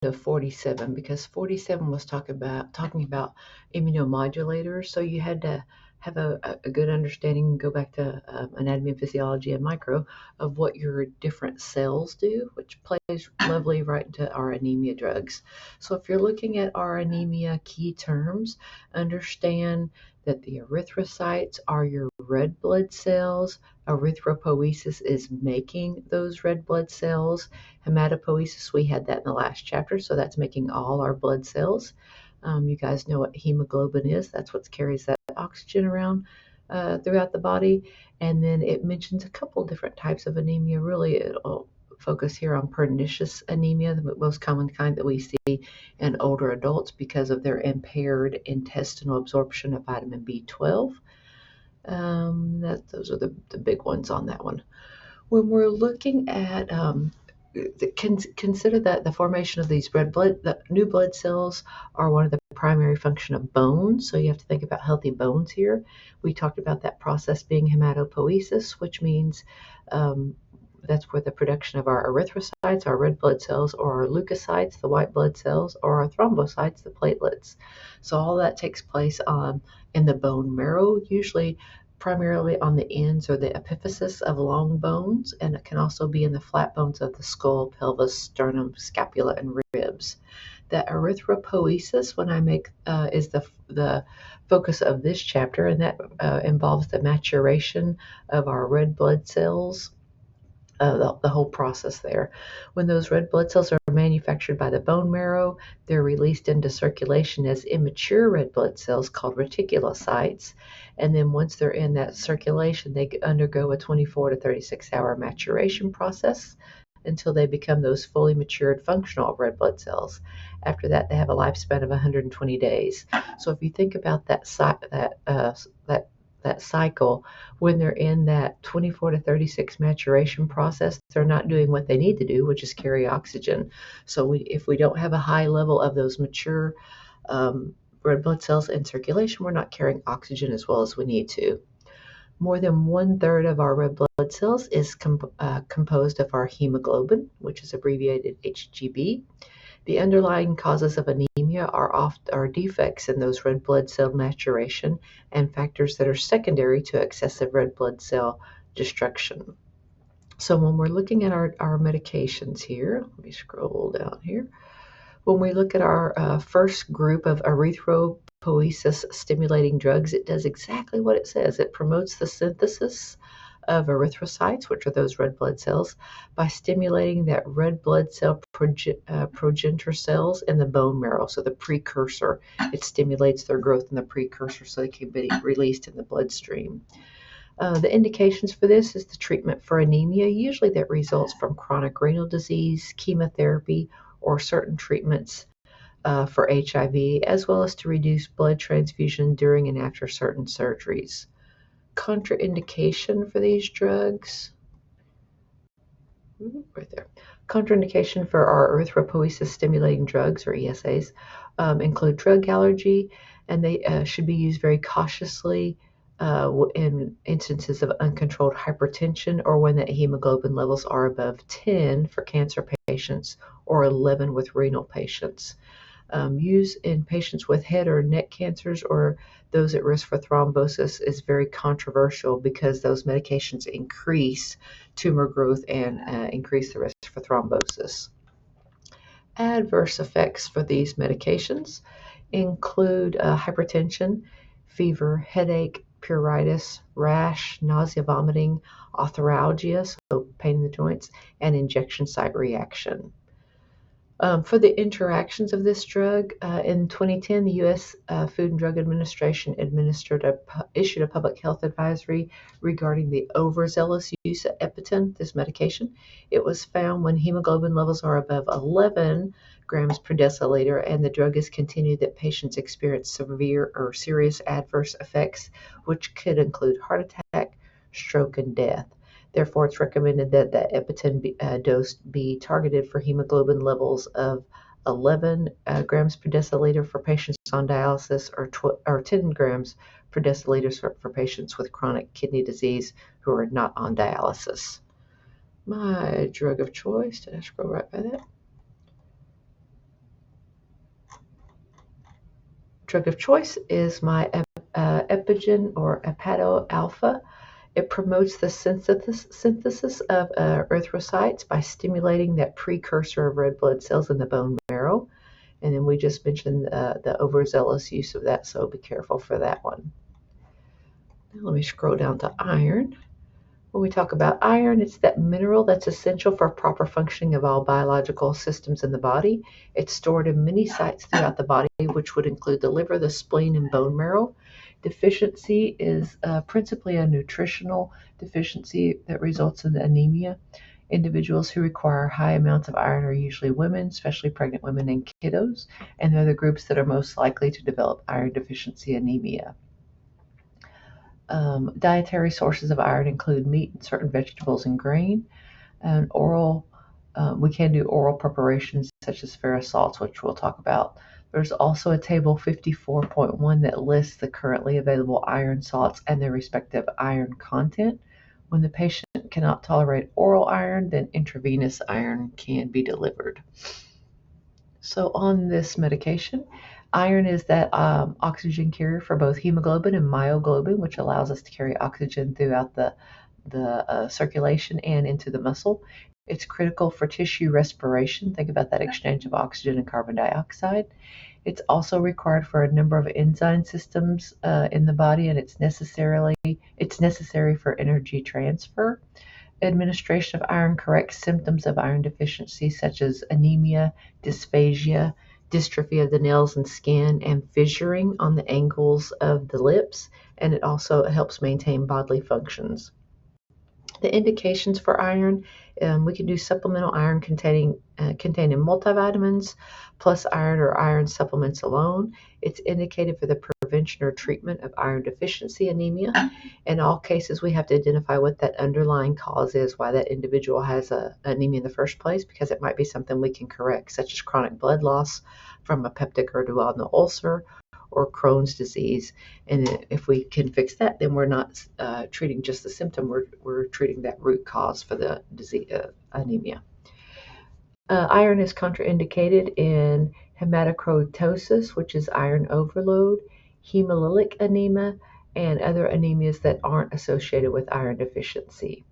to 47 because 47 was talking about immunomodulators. So you had to have a good understanding, go back to anatomy and physiology and micro of what your different cells do, which plays lovely right into our anemia drugs. So if you're looking at our anemia key terms, understand that the erythrocytes are your red blood cells. Erythropoiesis is making those red blood cells. Hematopoiesis, we had that in the last chapter, so that's making all our blood cells. You guys know what hemoglobin is. That's what carries that oxygen around throughout the body. And then it mentions a couple different types of anemia. Really, it'll focus here on pernicious anemia, the most common kind that we see in older adults because of their impaired intestinal absorption of vitamin B12. Those are the big ones on that one. When we're looking at consider that the formation of these the new blood cells are one of the primary function of bones. So you have to think about healthy bones here. We talked about that process being hematopoiesis, which means that's where the production of our erythrocytes, our red blood cells, or our leukocytes, the white blood cells, or our thrombocytes, the platelets. So all that takes place in the bone marrow, usually primarily on the ends or the epiphysis of long bones, and it can also be in the flat bones of the skull, pelvis, sternum, scapula, and ribs. The erythropoiesis, when I make, is the focus of this chapter, and that involves the maturation of our red blood cells. The whole process there. When those red blood cells are manufactured by the bone marrow, they're released into circulation as immature red blood cells called reticulocytes. And then once they're in that circulation, they undergo a 24 to 36 hour maturation process until they become those fully matured functional red blood cells. After that, they have a lifespan of 120 days. So if you think about that cycle, when they're in that 24 to 36 maturation process, they're not doing what they need to do, which is carry oxygen. So if we don't have a high level of those mature red blood cells in circulation, we're not carrying oxygen as well as we need to. More than 1/3 of our red blood cells is composed of our hemoglobin, which is abbreviated HGB. The underlying causes of anemia are defects in those red blood cell maturation and factors that are secondary to excessive red blood cell destruction. So when we're looking at our medications here, let me scroll down here. When we look at our first group of erythropoiesis stimulating drugs, it does exactly what it says. It promotes the synthesis of erythrocytes, which are those red blood cells, by stimulating that red blood cell progenitor cells in the bone marrow, so the precursor. It stimulates their growth in the precursor so they can be released in the bloodstream. The indications for this is the treatment for anemia, usually that results from chronic renal disease, chemotherapy, or certain treatments for HIV, as well as to reduce blood transfusion during and after certain surgeries. Contraindication for these drugs, right there. Contraindication for our erythropoiesis stimulating drugs, or ESAs, include drug allergy, and they should be used very cautiously in instances of uncontrolled hypertension or when the hemoglobin levels are above 10 for cancer patients or 11 with renal patients. Use in patients with head or neck cancers or those at risk for thrombosis is very controversial because those medications increase tumor growth and increase the risk for thrombosis. Adverse effects for these medications include hypertension, fever, headache, pruritus, rash, nausea, vomiting, arthralgia, so pain in the joints, and injection site reaction. For the interactions of this drug, in 2010, the U.S. Food and Drug Administration issued a public health advisory regarding the overzealous use of EpiPen, this medication. It was found when hemoglobin levels are above 11 grams per deciliter and the drug is continued that patients experience severe or serious adverse effects, which could include heart attack, stroke, and death. Therefore, it's recommended that the EpiPen dose be targeted for hemoglobin levels of 11 grams per deciliter for patients on dialysis or 10 grams per deciliter for patients with chronic kidney disease who are not on dialysis. My drug of choice, did I scroll right by that? drug of choice is my Epigen or Hepato Alpha. It promotes the synthesis of erythrocytes by stimulating that precursor of red blood cells in the bone marrow. And then we just mentioned the overzealous use of that, so be careful for that one. Now let me scroll down to iron. When we talk about iron, it's that mineral that's essential for proper functioning of all biological systems in the body. It's stored in many sites throughout the body, which would include the liver, the spleen, and bone marrow. Deficiency is principally a nutritional deficiency that results in anemia. Individuals who require high amounts of iron are usually women, especially pregnant women and kiddos, and they're the groups that are most likely to develop iron deficiency anemia. Dietary sources of iron include meat and certain vegetables and grain. And we can do oral preparations such as ferrous salts, which we'll talk about. There's also a table 54.1 that lists the currently available iron salts and their respective iron content. When the patient cannot tolerate oral iron, then intravenous iron can be delivered. So on this medication, iron is that oxygen carrier for both hemoglobin and myoglobin, which allows us to carry oxygen throughout the circulation and into the muscle. It's critical for tissue respiration. Think about that exchange of oxygen and carbon dioxide. It's also required for a number of enzyme systems in the body, and it's necessary for energy transfer. Administration of iron corrects symptoms of iron deficiency such as anemia, dysphagia, dystrophy of the nails and skin, and fissuring on the angles of the lips, and it also helps maintain bodily functions. The indications for iron, we can do supplemental iron containing multivitamins, plus iron or iron supplements alone. It's indicated for the prevention or treatment of iron deficiency anemia. In all cases, we have to identify what that underlying cause is, why that individual has anemia in the first place, because it might be something we can correct, such as chronic blood loss from a peptic or duodenal ulcer, or Crohn's disease. And if we can fix that, then we're not treating just the symptom, we're treating that root cause for the disease, anemia. Iron is contraindicated in hemochromatosis, which is iron overload, hemolytic anemia, and other anemias that aren't associated with iron deficiency.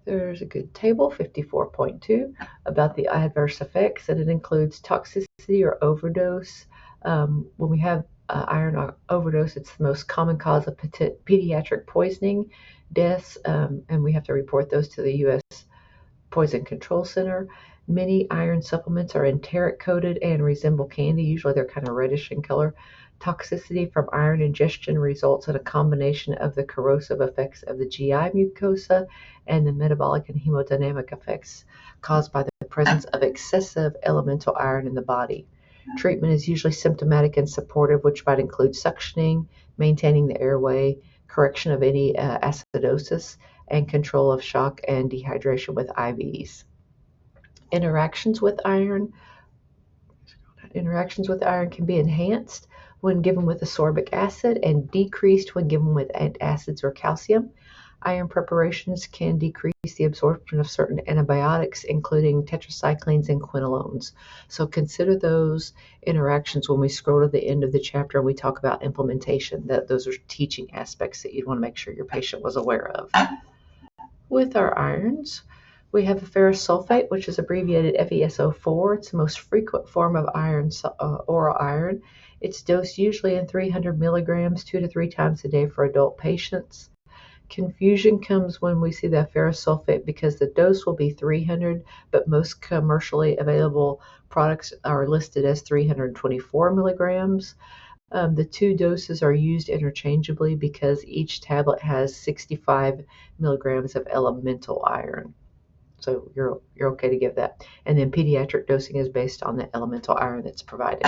There's a good table, 54.2, about the adverse effects, and it includes toxicity or overdose. When we have iron overdose, it's the most common cause of pediatric poisoning deaths, and we have to report those to the U.S. Poison Control Center. Many iron supplements are enteric coated and resemble candy. Usually they're kind of reddish in color. Toxicity from iron ingestion results in a combination of the corrosive effects of the GI mucosa and the metabolic and hemodynamic effects caused by the presence of excessive elemental iron in the body. Treatment is usually symptomatic and supportive, which might include suctioning, maintaining the airway, correction of any acidosis, and control of shock and dehydration with IVs. Interactions with iron can be enhanced when given with ascorbic acid and decreased when given with antacids or calcium. Iron preparations can decrease the absorption of certain antibiotics, including tetracyclines and quinolones. So consider those interactions when we scroll to the end of the chapter and we talk about implementation. Those are teaching aspects that you'd want to make sure your patient was aware of. With our irons, we have a ferrous sulfate, which is abbreviated FeSO4. It's the most frequent form of oral iron. It's dosed usually in 300 milligrams 2 to 3 times a day for adult patients. Confusion comes when we see that ferrous sulfate because the dose will be 300, but most commercially available products are listed as 324 milligrams. The two doses are used interchangeably because each tablet has 65 milligrams of elemental iron. So you're okay to give that. And then pediatric dosing is based on the elemental iron that's provided.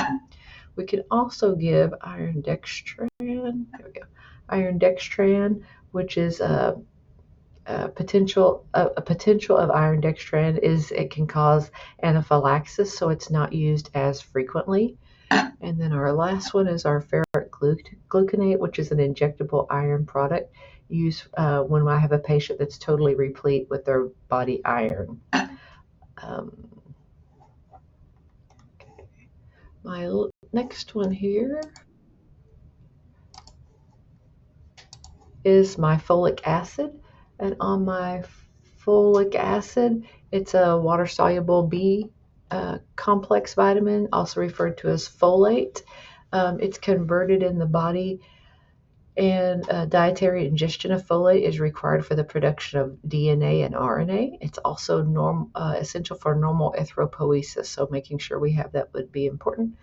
We can also give iron dextran. There we go. Iron dextran, which is a potential of iron dextran is it can cause anaphylaxis, so it's not used as frequently. And then our last one is our ferric gluconate, which is an injectable iron product used when I have a patient that's totally replete with their body iron. My next one here is my folic acid. And on my folic acid, it's a water-soluble B complex vitamin, also referred to as folate. It's converted in the body, and dietary ingestion of folate is required for the production of DNA and RNA. It's also essential for normal erythropoiesis, so making sure we have that would be important.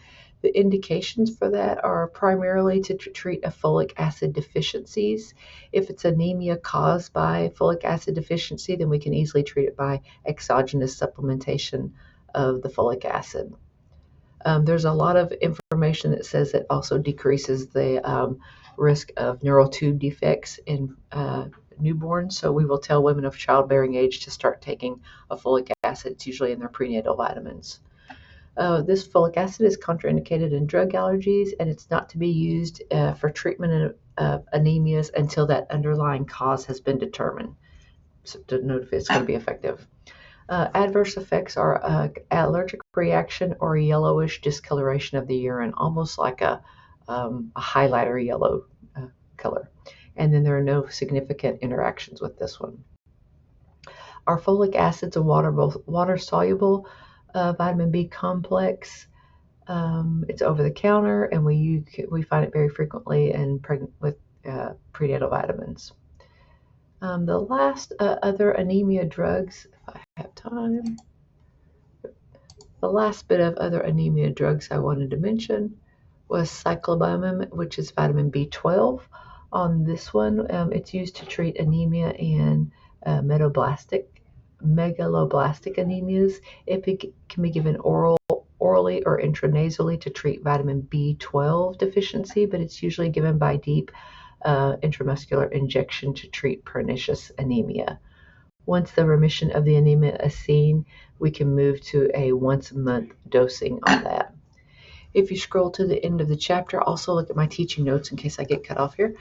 The indications for that are primarily to treat a folic acid deficiencies. If it's anemia caused by folic acid deficiency, then we can easily treat it by exogenous supplementation of the folic acid. There's a lot of information that says it also decreases the risk of neural tube defects in newborns. So we will tell women of childbearing age to start taking a folic acid. It's usually in their prenatal vitamins. This folic acid is contraindicated in drug allergies, and it's not to be used for treatment of anemias until that underlying cause has been determined, so to know if it's going to be effective. Adverse effects are allergic reaction or yellowish discoloration of the urine, almost like a highlighter yellow color. And then there are no significant interactions with this one. Our folic acid's a water-soluble vitamin B complex. It's over the counter, and we find it very frequently in with prenatal vitamins. The last other anemia drugs, if I have time, the last bit of other anemia drugs I wanted to mention was cyclopamine, which is vitamin B12. On this one, it's used to treat anemia and megaloblastic anemias. It can be given orally or intranasally to treat vitamin B12 deficiency, but it's usually given by deep intramuscular injection to treat pernicious anemia. Once the remission of the anemia is seen, we can move to a once-a-month dosing on that. If you scroll to the end of the chapter, also look at my teaching notes in case I get cut off here,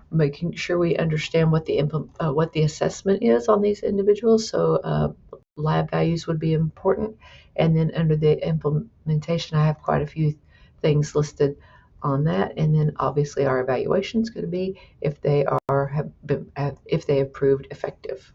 making sure we understand what the assessment is on these individuals. So lab values would be important. And then under the implementation, I have quite a few things listed on that. And then obviously our evaluation is going to be if they have proved effective.